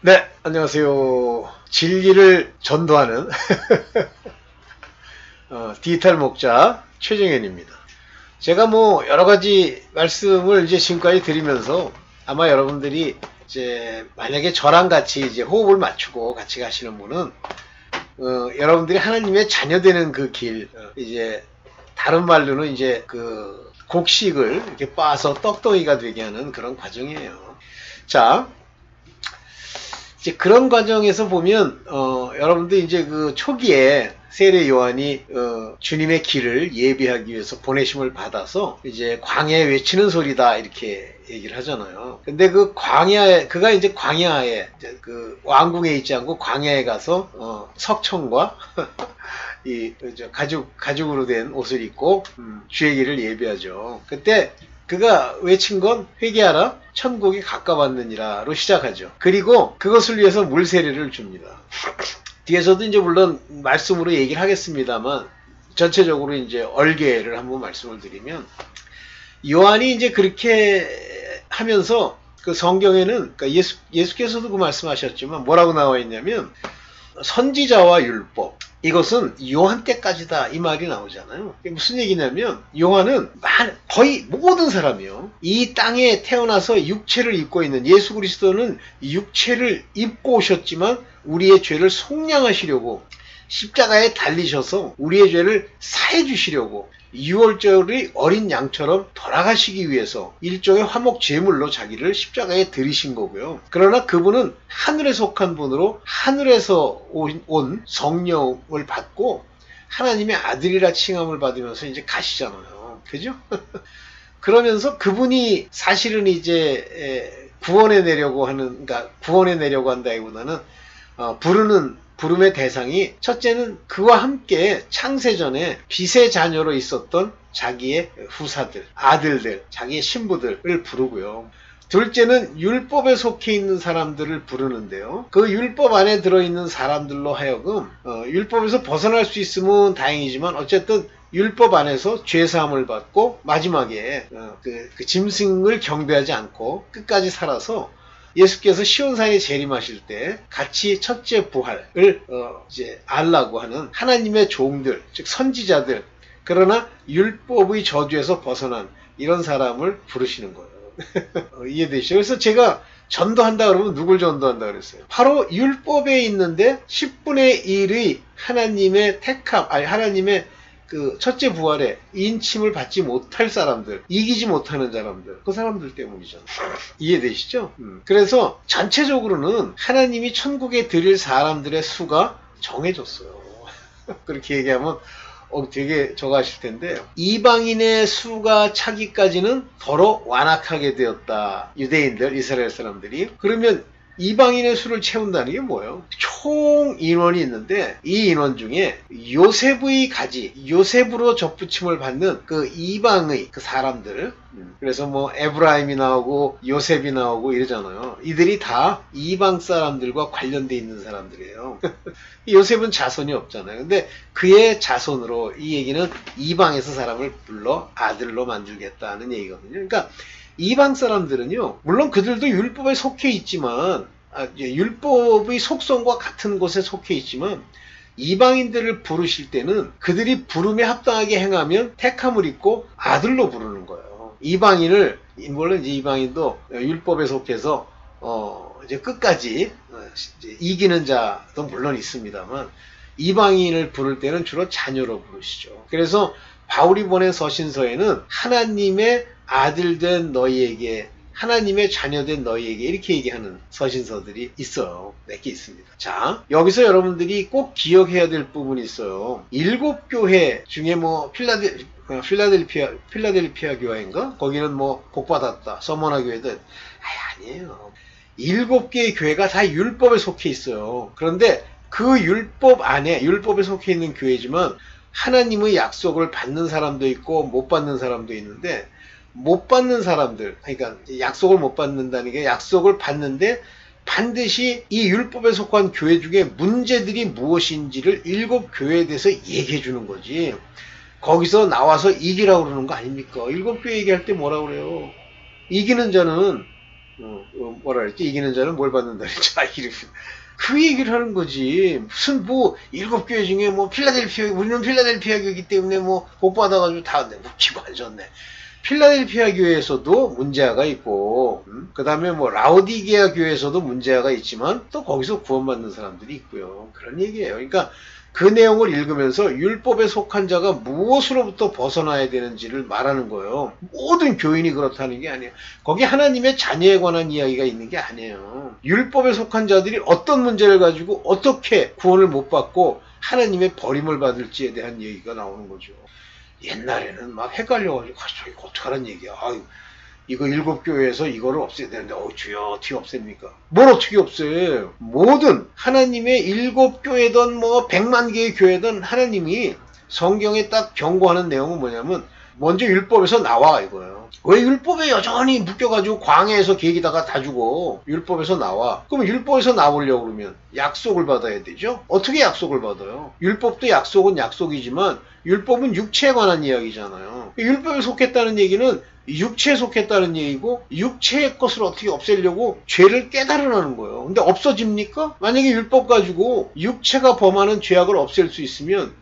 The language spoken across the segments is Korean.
네, 안녕하세요. 진리를 전도하는 디지털 목자 최정현입니다. 제가 뭐 여러 가지 말씀을 이제 지금까지 드리면서 아마 여러분들이 이제 만약에 저랑 같이 이제 호흡을 맞추고 같이 가시는 분은 여러분들이 하나님의 자녀되는 그 길, 이제 다른 말로는 이제 그 곡식을 이렇게 빻아서 떡덩이가 되게 하는 그런 과정이에요. 자, 이제 그런 과정에서 보면 여러분들 이제 그 초기에 세례 요한이 주님의 길을 예비하기 위해서 보내심을 받아서 이제 광야에 외치는 소리다 이렇게 얘기를 하잖아요. 근데 그 광야에 그가 이제 광야에 그 왕궁에 있지 않고 광야에 가서 석청과 이 가죽으로 된 옷을 입고 주의 길을 예비하죠. 그때 그가 외친 건 회개하라 천국이 가까웠느니라로 시작하죠. 그리고 그것을 위해서 물 세례를 줍니다. 뒤에서도 이제 물론 말씀으로 얘기를 하겠습니다만 전체적으로 이제 얼개를 한번 말씀을 드리면 요한이 이제 그렇게 하면서 그 성경에는 그러니까 예수께서도 그 말씀하셨지만 뭐라고 나와 있냐면 선지자와 율법 이것은 요한 때까지다 이 말이 나오잖아요. 이게 무슨 얘기냐면 요한은 거의 모든 사람이요. 이 땅에 태어나서 육체를 입고 있는 예수 그리스도는 육체를 입고 오셨지만 우리의 죄를 속량하시려고 십자가에 달리셔서 우리의 죄를 사해 주시려고 6월절의 어린 양처럼 돌아가시기 위해서 일종의 화목 제물로 자기를 십자가에 들이신 거고요. 그러나 그분은 하늘에 속한 분으로 하늘에서 온 성령을 받고 하나님의 아들이라 칭함을 받으면서 이제 가시잖아요. 그죠? 그러면서 그분이 사실은 이제 구원해 내려고 하는, 그러니까 구원해 내려고 한다기보다는 부름의 대상이 첫째는 그와 함께 창세전에 빛의 자녀로 있었던 자기의 후사들, 아들들, 자기의 신부들을 부르고요. 둘째는 율법에 속해 있는 사람들을 부르는데요. 그 율법 안에 들어있는 사람들로 하여금 율법에서 벗어날 수 있으면 다행이지만 어쨌든 율법 안에서 죄사함을 받고 마지막에 그 짐승을 경배하지 않고 끝까지 살아서 예수께서 시온산에 재림하실 때 같이 첫째 부활을 이제 알라고 하는 하나님의 종들, 즉 선지자들, 그러나 율법의 저주에서 벗어난 이런 사람을 부르시는 거예요. 이해되시죠? 그래서 제가 전도한다 그러면 누굴 전도한다 그랬어요? 바로 율법에 있는데 10분의 1의 하나님의 택함, 아니 하나님의 그 첫째 부활에 인침을 받지 못할 사람들, 이기지 못하는 사람들, 그 사람들 때문이죠. 이해되시죠? 그래서 전체적으로는 하나님이 천국에 드릴 사람들의 수가 정해졌어요. 그렇게 얘기하면 되게 저거 하실 텐데 이방인의 수가 차기까지는 더러 완악하게 되었다. 유대인들, 이스라엘 사람들이. 그러면 이방인의 수를 채운다는 게 뭐예요? 총 인원이 있는데 이 인원 중에 요셉의 가지, 요셉으로 접붙임을 받는 그 이방의 그 사람들, 그래서 뭐 에브라임이 나오고 요셉이 나오고 이러잖아요. 이들이 다 이방 사람들과 관련돼 있는 사람들이에요. 요셉은 자손이 없잖아요. 근데 그의 자손으로 이 얘기는 이방에서 사람을 불러 아들로 만들겠다는 얘기거든요. 그러니까 이방 사람들은요, 물론 그들도 율법에 속해 있지만, 율법의 속성과 같은 곳에 속해 있지만, 이방인들을 부르실 때는 그들이 부름에 합당하게 행하면 택함을 입고 아들로 부르는 거예요. 이방인을, 물론 이제 이방인도 율법에 속해서, 이제 끝까지 이제 이기는 자도 물론 있습니다만, 이방인을 부를 때는 주로 자녀로 부르시죠. 그래서 바울이 보낸 서신서에는 하나님의 아들된 너희에게, 하나님의 자녀된 너희에게 이렇게 얘기하는 서신서들이 있어요. 몇 개 있습니다. 자, 여기서 여러분들이 꼭 기억해야 될 부분이 있어요. 7교회 중에 뭐 필라델피아 교회인가? 거기는 뭐 복받았다, 서머나 교회든 아니에요. 7개의 교회가 다 율법에 속해 있어요. 그런데 그 율법 안에, 율법에 속해 있는 교회지만 하나님의 약속을 받는 사람도 있고 못 받는 사람도 있는데, 못 받는 사람들, 그러니까 약속을 못 받는다는 게 약속을 받는데 반드시 이 율법에 속한 교회 중에 문제들이 무엇인지를 7교회에 대해서 얘기해 주는 거지. 거기서 나와서 이기라고 그러는 거 아닙니까? 7교회 얘기할 때 뭐라고 그래요? 이기는 자는 뭐라 그랬지? 이기는 자는 뭘 받는다 그랬지? 그 얘기를 하는 거지. 무슨 뭐 일곱 교회 중에 뭐 필라델피아, 우리는 필라델피아 교회이기 때문에 뭐 복 받아가지고 다 웃기고 앉았네. 필라델피아 교회에서도 문제가 있고, 그 다음에 뭐 라오디게아 교회에서도 문제가 있지만 또 거기서 구원받는 사람들이 있고요. 그런 얘기예요. 그러니까 그 내용을 읽으면서 율법에 속한 자가 무엇으로부터 벗어나야 되는지를 말하는 거예요. 모든 교인이 그렇다는 게 아니에요. 거기 하나님의 자녀에 관한 이야기가 있는 게 아니에요. 율법에 속한 자들이 어떤 문제를 가지고 어떻게 구원을 못 받고 하나님의 버림을 받을지에 대한 얘기가 나오는 거죠. 옛날에는 막 헷갈려가지고 이거 어떡하란 얘기야. 아유, 이거 일곱 교회에서 이거를 없애야 되는데 주여 어떻게 없앱니까? 뭘 어떻게 없애? 모든 하나님의 일곱 교회든 뭐 100만 개의 교회든 하나님이 성경에 딱 경고하는 내용은 뭐냐면 먼저 율법에서 나와 이거예요. 왜 율법에 여전히 묶여가지고 광야에서 계기다가 다 죽어? 율법에서 나와. 그럼 율법에서 나오려고 그러면 약속을 받아야 되죠? 어떻게 약속을 받아요? 율법도 약속은 약속이지만 율법은 육체에 관한 이야기잖아요. 율법에 속했다는 얘기는 육체에 속했다는 얘기고 육체의 것을 어떻게 없애려고 죄를 깨달으라는 거예요. 근데 없어집니까? 만약에 율법 가지고 육체가 범하는 죄악을 없앨 수 있으면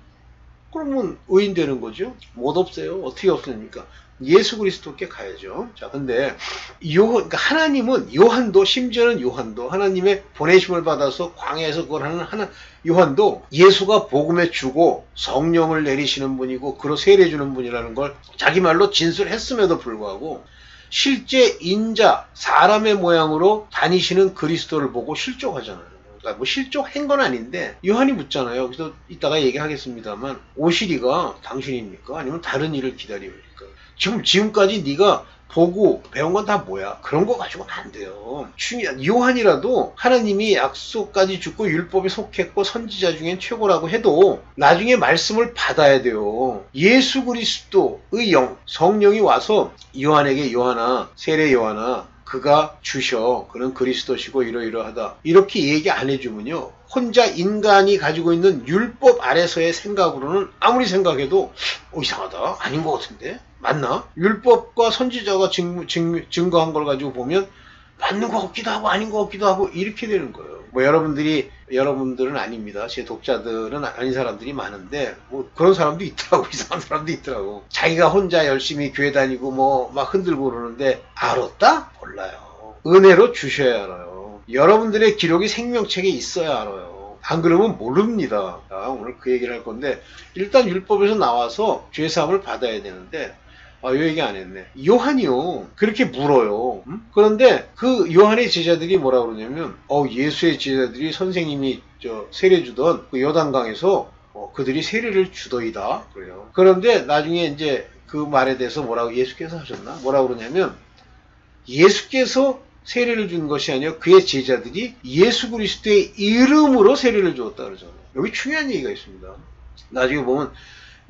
그러면 의인 되는 거죠. 못 없애요. 어떻게 없습니까? 예수 그리스도께 가야죠. 자, 근데 그러니까 하나님은 요한도 심지어는 요한도 하나님의 보내심을 받아서 광야에서 그걸 하는 요한도 예수가 복음에 주고 성령을 내리시는 분이고 그로 세례 주는 분이라는 걸 자기 말로 진술했음에도 불구하고 실제 인자 사람의 모양으로 다니시는 그리스도를 보고 실족하잖아요. 그러니까 뭐 실족한 건 아닌데 요한이 묻잖아요. 그래서 이따가 얘기하겠습니다만 오시리가 당신입니까? 아니면 다른 일을 기다립니까? 지금까지 네가 보고 배운 건 다 뭐야? 그런 거 가지고는 안 돼요. 요한이라도 하나님이 약속까지 죽고 율법에 속했고 선지자 중엔 최고라고 해도 나중에 말씀을 받아야 돼요. 예수 그리스도의 영, 성령이 와서 요한에게 요한아, 세례 요한아, 그가 주셔. 그는 그리스도시고 이러이러하다. 이렇게 얘기 안 해주면요. 혼자 인간이 가지고 있는 율법 아래서의 생각으로는 아무리 생각해도 이상하다. 아닌 것 같은데? 맞나? 율법과 선지자가 증거한 걸 가지고 보면 맞는 것 같기도 하고 아닌 것 같기도 하고 이렇게 되는 거예요. 뭐 여러분들은 아닙니다. 제 독자들은 아닌 사람들이 많은데 뭐 그런 사람도 있더라고. 이상한 사람도 있더라고. 자기가 혼자 열심히 교회 다니고 뭐 막 흔들고 그러는데 알았다? 몰라요. 은혜로 주셔야 알아요. 여러분들의 기록이 생명책에 있어야 알아요. 안 그러면 모릅니다. 자, 오늘 그 얘기를 할 건데 일단 율법에서 나와서 죄사함을 받아야 되는데 이 얘기 안 했네. 요한이요. 그렇게 물어요. 그런데 그 요한의 제자들이 뭐라 그러냐면, 예수의 제자들이 선생님이 세례 주던 그 요단강에서 그들이 세례를 주더이다. 그래요. 그런데 나중에 이제 그 말에 대해서 뭐라고 예수께서 하셨나? 뭐라 그러냐면, 예수께서 세례를 준 것이 아니라 그의 제자들이 예수 그리스도의 이름으로 세례를 주었다 그러잖아요. 여기 중요한 얘기가 있습니다. 나중에 보면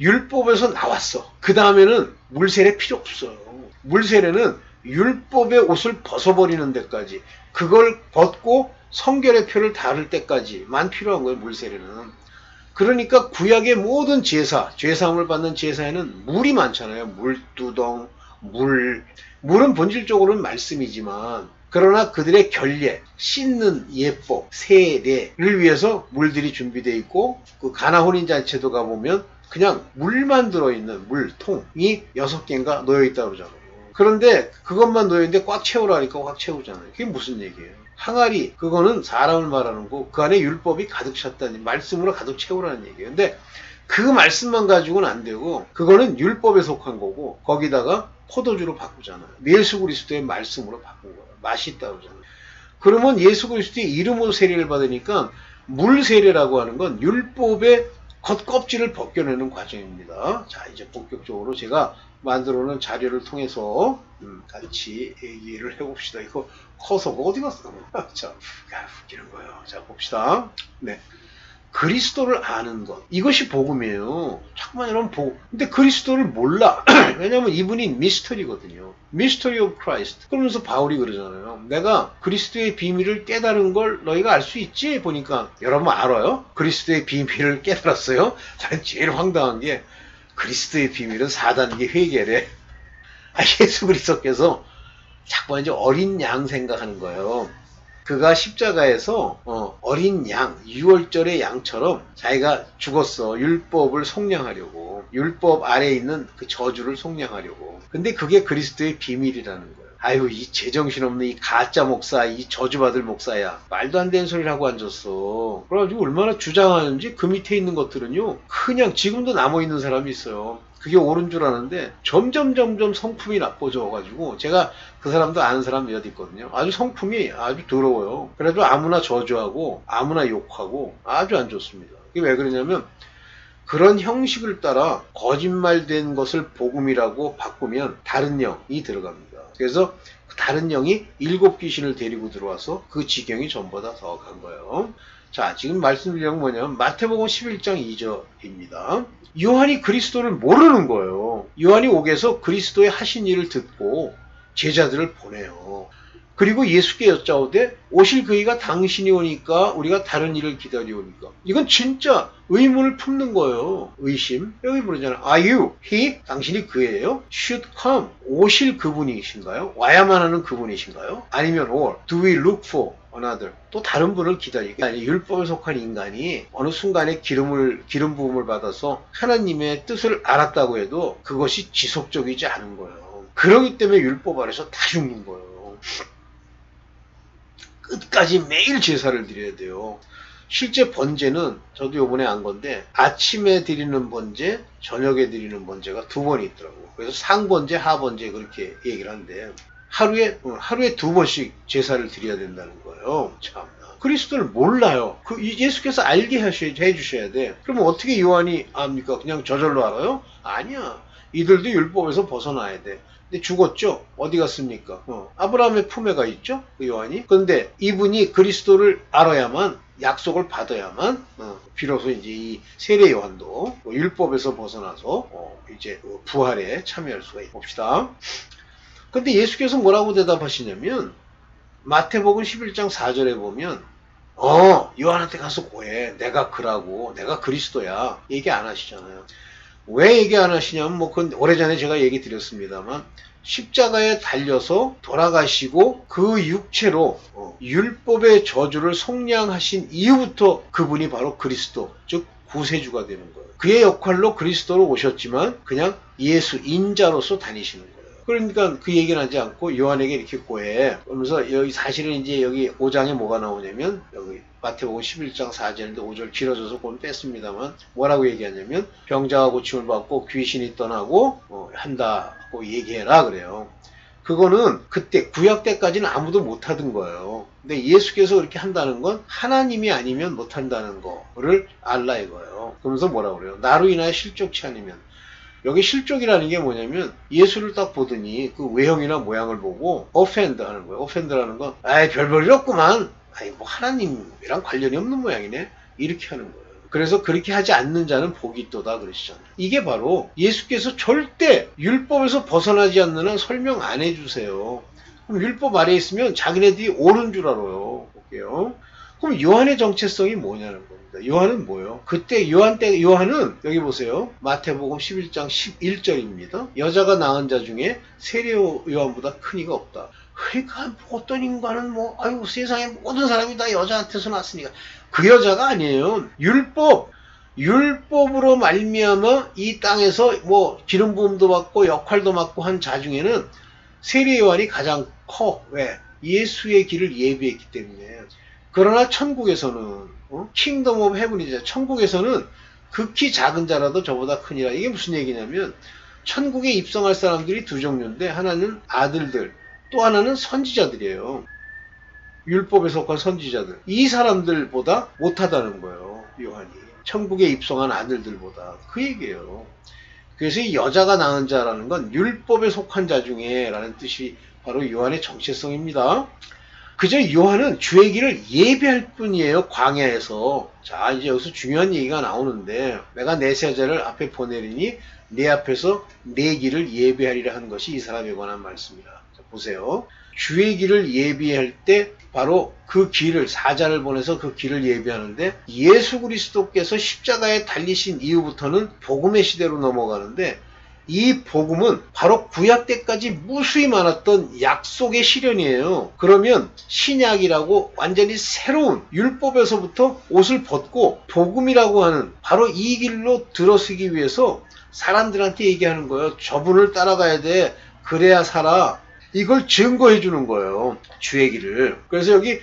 율법에서 나왔어. 그 다음에는 물세례 필요 없어요. 물세례는 율법의 옷을 벗어버리는 데까지 그걸 벗고 성결의 표를 다룰 때까지만 필요한 거예요. 물세례는. 그러니까 구약의 모든 제사, 죄사함을 받는 제사에는 물이 많잖아요. 물두덩, 물은 본질적으로는 말씀이지만 그러나 그들의 결례, 씻는 예법, 세례를 위해서 물들이 준비되어 있고 그 가나 혼인잔치도 가보면 그냥 물만 들어있는 물통이 6개인가 놓여있다고 그러잖아요. 그런데 그것만 놓여있는데 꽉 채우라니까 꽉 채우잖아요. 그게 무슨 얘기예요? 항아리, 그거는 사람을 말하는 거고 그 안에 율법이 가득 찼다는 말씀으로 가득 채우라는 얘기예요. 근데 그 말씀만 가지고는 안 되고 그거는 율법에 속한 거고 거기다가 포도주로 바꾸잖아요. 예수 그리스도의 말씀으로 바꾼 거예요. 맛이 있다고 그러잖아요. 그러면 예수 그리스도의 이름으로 세례를 받으니까 물 세례라고 하는 건 율법의 겉껍질을 벗겨내는 과정입니다. 자, 이제 본격적으로 제가 만들어 놓은 자료를 통해서 같이 얘기를 해봅시다. 이거 커서 어디 갔어? 자, 웃기는 거예요. 자, 봅시다. 네. 그리스도를 아는 것. 이것이 복음이에요. 잠깐만 여러분 근데 그리스도를 몰라. 왜냐면 이분이 미스터리거든요. 미스터리 오브 크라이스트. 그러면서 바울이 그러잖아요. 내가 그리스도의 비밀을 깨달은 걸 너희가 알 수 있지? 보니까 여러분 알아요? 그리스도의 비밀을 깨달았어요? 저는 제일 황당한 게 그리스도의 비밀은 4단계 회개래. 예수 그리스도께서 자꾸 이제 어린 양 생각하는 거예요. 그가 십자가에서 어린 양, 6월절의 양처럼 자기가 죽었어. 율법을 속량하려고. 율법 아래에 있는 그 저주를 속량하려고. 근데 그게 그리스도의 비밀이라는 거예요. 아유, 이 제정신없는 이 가짜 목사, 이 저주받을 목사야. 말도 안 되는 소리를 하고 앉았어. 그래가지고 얼마나 주장하는지 그 밑에 있는 것들은요. 그냥 지금도 남아있는 사람이 있어요. 그게 옳은 줄 아는데 점점 성품이 나빠져가지고 제가 그 사람도 아는 사람 몇 있거든요. 아주 성품이 아주 더러워요. 그래도 아무나 저주하고 아무나 욕하고 아주 안 좋습니다. 이게 왜 그러냐면 그런 형식을 따라 거짓말된 것을 복음이라고 바꾸면 다른 영이 들어갑니다. 그래서 다른 영이 7귀신을 데리고 들어와서 그 지경이 전보다 더 간 거예요. 자, 지금 말씀드린 건 뭐냐면 마태복음 11장 2절입니다. 요한이 그리스도를 모르는 거예요. 요한이 옥에서 그리스도의 하신 일을 듣고 제자들을 보내요. 그리고 예수께 여짜오되 오실 그이가 당신이 오니까 우리가 다른 일을 기다리오니까. 이건 진짜 의문을 품는 거예요. 의심. 여기 부르잖아요. Are you? he? 당신이 그예요? should come. 오실 그분이신가요? 와야만 하는 그분이신가요? 아니면 or? do we look for another? 또 다른 분을 기다리고. 율법에 속한 인간이 어느 순간에 기름 부음을 받아서 하나님의 뜻을 알았다고 해도 그것이 지속적이지 않은 거예요. 그러기 때문에 율법 아래서 다 죽는 거예요. 끝까지 매일 제사를 드려야 돼요. 실제 번제는 저도 요번에 안 건데 아침에 드리는 번제, 저녁에 드리는 번제가 2번이 있더라고요. 그래서 상번제, 하번제 그렇게 얘기를 하는데 하루에 2번씩 제사를 드려야 된다는 거예요. 참나. 그리스도를 몰라요. 예수께서 알게 해주셔야 돼. 그러면 어떻게 요한이 압니까? 그냥 저절로 알아요? 아니야. 이들도 율법에서 벗어나야 돼. 근데 죽었죠? 어디 갔습니까? 아브라함의 품에가 있죠? 그 요한이. 그런데 이분이 그리스도를 알아야만, 약속을 받아야만, 비로소 이제 이 세례 요한도 율법에서 벗어나서 이제 부활에 참여할 수가 있습니다. 봅시다. 근데 예수께서 뭐라고 대답하시냐면 마태복음 11장 4절에 보면 요한한테 가서 고해. 내가 그라고. 내가 그리스도야. 얘기 안 하시잖아요. 왜 얘기 안 하시냐면 그건 오래전에 제가 얘기 드렸습니다만 십자가에 달려서 돌아가시고 그 육체로 율법의 저주를 속량하신 이후부터 그분이 바로 그리스도, 즉 구세주가 되는 거예요. 그의 역할로 그리스도로 오셨지만 그냥 예수 인자로서 다니시는 거예요. 그러니까 그 얘기는 하지 않고 요한에게 이렇게 고해. 그러면서 여기 사실은 이제 여기 5장에 뭐가 나오냐면 여기 마태복음 11장 4절인데 5절 길어져서 그건 뺐습니다만 뭐라고 얘기하냐면 병자가 고침을 받고 귀신이 떠나고 한다고 얘기해라 그래요. 그거는 그때 구약 때까지는 아무도 못하던 거예요. 근데 예수께서 그렇게 한다는 건 하나님이 아니면 못한다는 거를 알라 이거예요. 그러면서 뭐라고 그래요? 나로 인하여 실족치 않으면. 여기 실족이라는 게 뭐냐면 예수를 딱 보더니 그 외형이나 모양을 보고 offend 하는 거예요. offend라는 건 별 볼일 없구만. 하나님이랑 관련이 없는 모양이네. 이렇게 하는 거예요. 그래서 그렇게 하지 않는 자는 복이 있도다 그러시잖아요. 이게 바로 예수께서 절대 율법에서 벗어나지 않는 한 설명 안 해주세요. 그럼 율법 아래에 있으면 자기네들이 옳은 줄 알아요. 볼게요. 그럼 요한의 정체성이 뭐냐는 겁니다. 요한은 뭐예요? 그때 요한은 여기 보세요. 마태복음 11장 11절입니다. 여자가 낳은 자 중에 세례 요한보다 큰 이가 없다. 그러니까 어떤 인간은 세상에 모든 사람이 다 여자한테서 났으니까 그 여자가 아니에요. 율법으로 말미암아 이 땅에서 기름 부음도 받고 역할도 맡고 한 자 중에는 세례 요한이 가장 커. 왜? 예수의 길을 예비했기 때문에. 그러나 천국에서는 킹덤 오브 헤븐이죠. 천국에서는 극히 작은 자라도 저보다 크니라. 이게 무슨 얘기냐면 천국에 입성할 사람들이 두 종류인데 하나는 아들들, 또 하나는 선지자들이에요. 율법에 속한 선지자들. 이 사람들보다 못하다는 거예요. 요한이. 천국에 입성한 아들들보다. 그 얘기예요. 그래서 이 여자가 낳은 자라는 건 율법에 속한 자 중에 라는 뜻이 바로 요한의 정체성입니다. 그저 요한은 주의 길을 예비할 뿐이에요. 광야에서. 자, 이제 여기서 중요한 얘기가 나오는데 내가 내 세자를 앞에 보내리니 내 앞에서 내 길을 예비하리라 한 것이 이 사람에 관한 말씀이라. 자, 보세요. 주의 길을 예비할 때 바로 그 길을 사자를 보내서 그 길을 예비하는데 예수 그리스도께서 십자가에 달리신 이후부터는 복음의 시대로 넘어가는데 이 복음은 바로 구약 때까지 무수히 많았던 약속의 실현이에요. 그러면 신약이라고 완전히 새로운 율법에서부터 옷을 벗고 복음이라고 하는 바로 이 길로 들어서기 위해서 사람들한테 얘기하는 거예요. 저분을 따라가야 돼. 그래야 살아. 이걸 증거해 주는 거예요. 주의 길을. 그래서 여기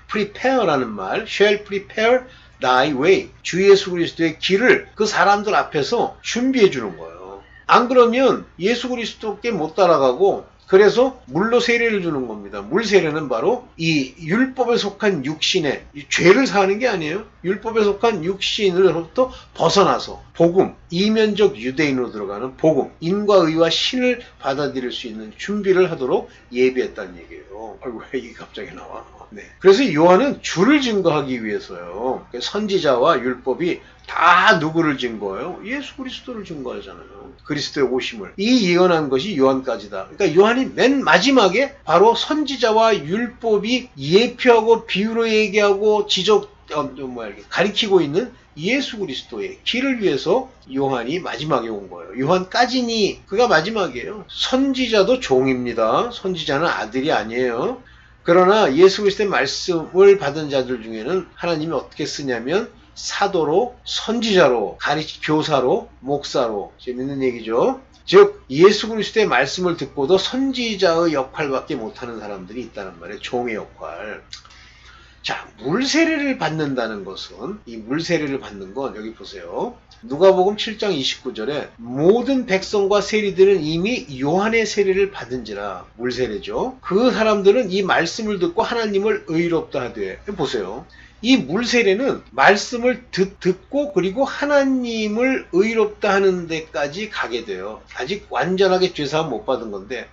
prepare라는 말, shall prepare thy way. 주 예수 그리스도의 길을 그 사람들 앞에서 준비해 주는 거예요. 안 그러면 예수 그리스도께 못 따라가고 그래서 물로 세례를 주는 겁니다. 물 세례는 바로 이 율법에 속한 육신의 죄를 사하는 게 아니에요. 율법에 속한 육신으로부터 벗어나서 복음, 이면적 유대인으로 들어가는 복음, 인과 의와 신을 받아들일 수 있는 준비를 하도록 예비했다는 얘기예요. 아이고, 왜 이게 갑자기 나와? 네. 그래서 요한은 주를 증거하기 위해서요. 선지자와 율법이 다 누구를 증거해요? 예수 그리스도를 증거하잖아요. 그리스도의 오심을. 이 예언한 것이 요한까지다. 그러니까 요한이 맨 마지막에 바로 선지자와 율법이 예표하고 비유로 얘기하고 가리키고 있는 예수 그리스도의 길을 위해서 요한이 마지막에 온 거예요. 요한까지니 그가 마지막이에요. 선지자도 종입니다. 선지자는 아들이 아니에요. 그러나 예수 그리스도의 말씀을 받은 자들 중에는 하나님이 어떻게 쓰냐면 사도로, 선지자로, 교사로, 목사로. 재밌는 얘기죠. 즉 예수 그리스도의 말씀을 듣고도 선지자의 역할밖에 못하는 사람들이 있다는 말이에요. 종의 역할. 자, 물세례를 받는다는 것은, 이 물세례를 받는 건 여기 보세요. 누가복음 7장 29절에 모든 백성과 세리들은 이미 요한의 세례를 받은지라. 물세례죠. 그 사람들은 이 말씀을 듣고 하나님을 의롭다 하되. 보세요. 이 물세례는 말씀을 듣고 그리고 하나님을 의롭다 하는 데까지 가게 돼요. 아직 완전하게 죄사함 못 받은 건데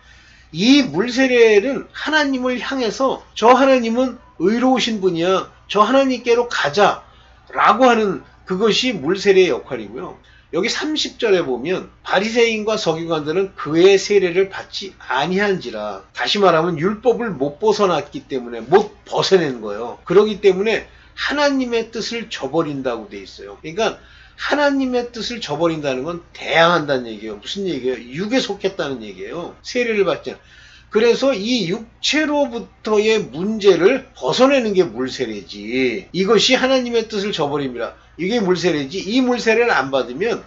이 물세례는 하나님을 향해서 저 하나님은 의로우신 분이야. 저 하나님께로 가자 라고 하는 그것이 물세례의 역할이고요. 여기 30절에 보면 바리새인과 서기관들은 그의 세례를 받지 아니한지라. 다시 말하면 율법을 못 벗어났기 때문에 못 벗어낸 거예요. 그렇기 때문에 하나님의 뜻을 저버린다고 돼 있어요. 그러니까 하나님의 뜻을 저버린다는 건 대항한다는 얘기예요. 무슨 얘기예요? 육에 속했다는 얘기예요. 세례를 받지 않아. 그래서 이 육체로부터의 문제를 벗어내는 게 물세례지. 이것이 하나님의 뜻을 저버립니다. 이게 물세례지. 이 물세례를 안 받으면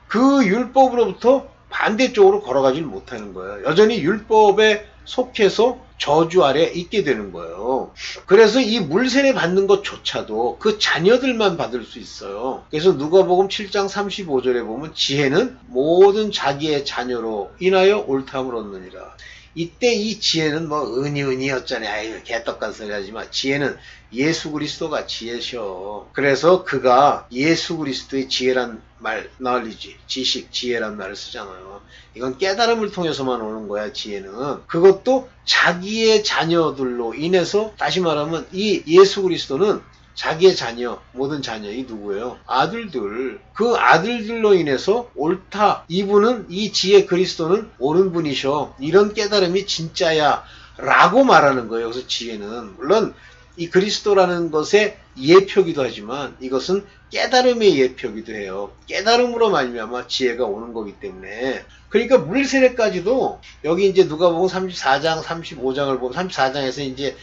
그 율법으로부터 반대쪽으로 걸어가질 못하는 거예요. 여전히 율법에 속해서 저주 아래 있게 되는 거예요. 그래서 이 물세례 받는 것조차도 그 자녀들만 받을 수 있어요. 그래서 누가복음 7장 35절에 보면 지혜는 모든 자기의 자녀로 인하여 옳다함을 얻느니라. 이때 이 지혜는 은이었잖아요. 아유, 개떡간 소리 하지 마. 지혜는 예수 그리스도가 지혜셔. 그래서 그가 예수 그리스도의 지혜란 말, knowledge, 지식, 지혜란 말을 쓰잖아요. 이건 깨달음을 통해서만 오는 거야, 지혜는. 그것도 자기의 자녀들로 인해서, 다시 말하면 이 예수 그리스도는 자기의 자녀, 모든 자녀이 누구예요? 아들들. 그 아들들로 인해서 옳다. 이분은, 이 지혜 그리스도는 옳은 분이셔. 이런 깨달음이 진짜야. 라고 말하는 거예요. 그래서 지혜는. 물론 이 그리스도라는 것의 예표기도 하지만 이것은 깨달음의 예표기도 해요. 깨달음으로 말미암아 지혜가 오는 거기 때문에. 그러니까 물세례까지도 여기 이제 누가복음 34장, 35장을 보면 34장에서 이제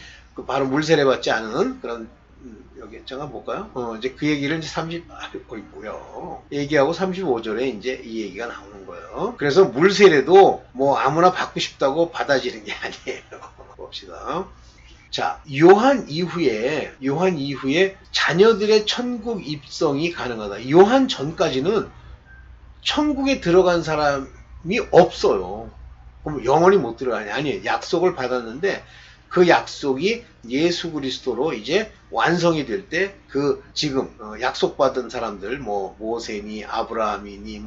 바로 물세례 받지 않은 그런 여기 잠깐 볼까요? 이제 그 얘기를 이제 뭐야? 얘기하고 35절에 이제 이 얘기가 나오는 거예요. 그래서 물세례도 아무나 받고 싶다고 받아지는 게 아니에요. 봅시다. 자, 요한 이후에 자녀들의 천국 입성이 가능하다. 요한 전까지는 천국에 들어간 사람이 없어요. 그럼 영원히 못 들어가냐? 아니에요. 약속을 받았는데 그 약속이 예수 그리스도로 이제 완성이 될 때 지금 약속받은 사람들 모세니 아브라함이니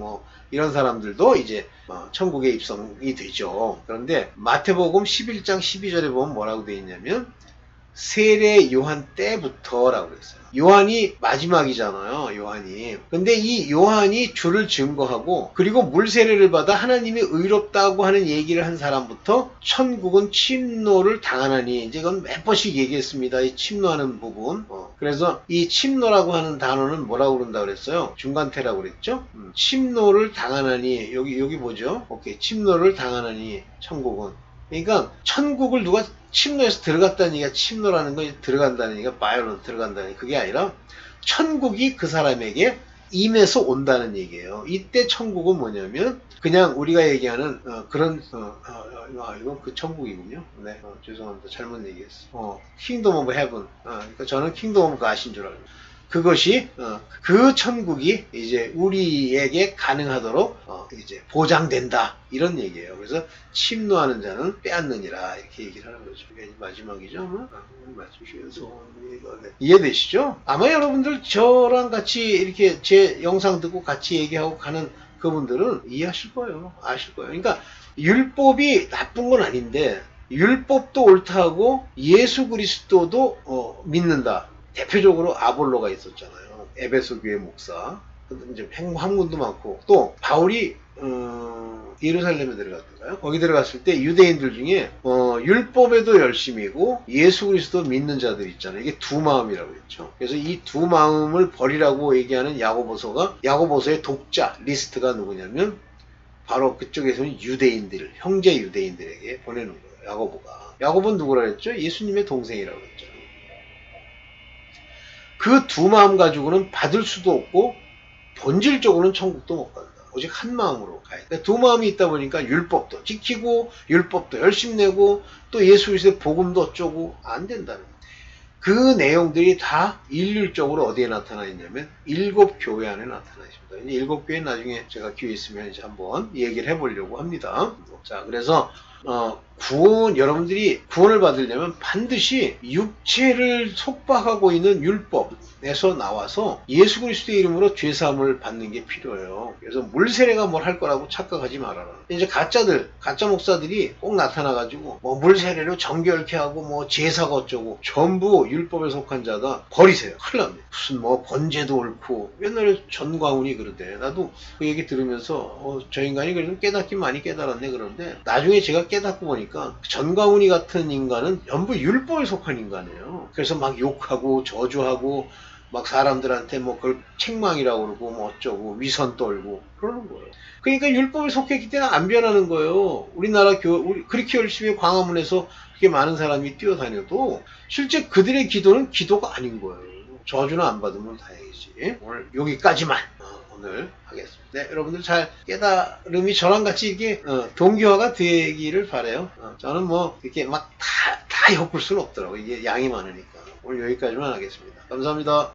이런 사람들도 이제 천국에 입성이 되죠. 그런데 마태복음 11장 12절에 보면 뭐라고 되어 있냐면 세례 요한 때부터라고 그랬어요. 요한이 마지막이잖아요. 요한이. 근데 이 요한이 주를 증거하고 그리고 물세례를 받아 하나님이 의롭다고 하는 얘기를 한 사람부터 천국은 침노를 당하나니 이제 이건 몇 번씩 얘기했습니다. 이 침노하는 부분. 그래서 이 침노라고 하는 단어는 뭐라고 그런다 그랬어요? 중간태라고 그랬죠? 침노를 당하나니, 여기 뭐죠? 오케이. 침노를 당하나니, 천국은. 그러니까, 천국을 누가 침노해서 들어갔다는 얘기가 침노라는 거 들어간다는 얘기가 바이올로 들어간다는 얘기. 그게 아니라, 천국이 그 사람에게 임해서 온다는 얘기예요. 이때 천국은 뭐냐면 그냥 우리가 얘기하는 그런 이건 그 천국이군요. 네, 죄송합니다. 잘못 얘기했어. 킹덤 오브 헤븐. 그러니까 저는 킹덤 오브 갓인 줄 알고. 그것이 그 천국이 이제 우리에게 가능하도록 이제 보장된다 이런 얘기예요. 그래서 침노하는 자는 빼앗느니라 이렇게 얘기를 하는 거죠. 이게 마지막이죠. 이해되시죠? 아마 여러분들 저랑 같이 이렇게 제 영상 듣고 같이 얘기하고 가는 그분들은 이해하실 거예요. 아실 거예요. 그러니까 율법이 나쁜 건 아닌데 율법도 옳다고 예수 그리스도도 믿는다. 대표적으로 아볼로가 있었잖아요. 에베소 교회 목사. 이제 황군도 많고 또 바울이 예루살렘에 들어갔던가요? 거기 들어갔을 때 유대인들 중에 율법에도 열심이고 예수 그리스도 믿는 자들 있잖아요. 이게 두 마음이라고 했죠. 그래서 이 두 마음을 버리라고 얘기하는 야고보서의 독자 리스트가 누구냐면 바로 그쪽에서는 유대인들, 형제 유대인들에게 보내는 거예요. 야고보가. 야고보는 누구라 그랬죠? 예수님의 동생이라고 했죠. 그 두 마음 가지고는 받을 수도 없고 본질적으로는 천국도 못 간다. 오직 한 마음으로 가야 돼. 두 마음이 있다 보니까 율법도 지키고 율법도 열심히 내고 또 예수 그리스도의 복음도 어쩌고 안 된다는 거예요. 그 내용들이 다 일률적으로 어디에 나타나 있냐면 일곱 교회 안에 나타나 있습니다. 이제 일곱 교회 나중에 제가 기회 있으면 이제 한번 얘기를 해보려고 합니다. 자, 그래서 여러분들이 구원을 받으려면 반드시 육체를 속박하고 있는 율법에서 나와서 예수 그리스도의 이름으로 죄사함을 받는 게 필요해요. 그래서 물세례가 뭘 할 거라고 착각하지 말아라. 이제 가짜 목사들이 꼭 나타나가지고 뭐 물세례로 정결케 하고 뭐 제사가 어쩌고 전부 율법에 속한 자다. 버리세요. 큰일 납니다. 무슨 뭐 번제도 옳고 옛날에 전광훈이 그러대. 나도 그 얘기 들으면서 저 인간이 그래도 깨닫긴 많이 깨달았네 그러는데 나중에 제가 깨닫고 보니까 전광훈이 같은 인간은 전부 율법에 속한 인간이에요. 그래서 막 욕하고 저주하고 막 사람들한테 뭐 그걸 책망이라고 그러고 뭐 어쩌고 위선 떨고 그러는 거예요. 그러니까 율법에 속했기 때문에 안 변하는 거예요. 우리나라 우리 그렇게 열심히 광화문에서 그렇게 많은 사람이 뛰어다녀도 실제 그들의 기도는 기도가 아닌 거예요. 저주는 안 받으면 다행이지. 오늘 여기까지만 오늘 하겠습니다. 네, 여러분들 잘 깨달음이 저랑 같이 이게 동기화가 되기를 바라요. 저는 뭐 이렇게 막 다 엮을 수는 없더라고요. 이게 양이 많으니까. 오늘 여기까지만 하겠습니다. 감사합니다.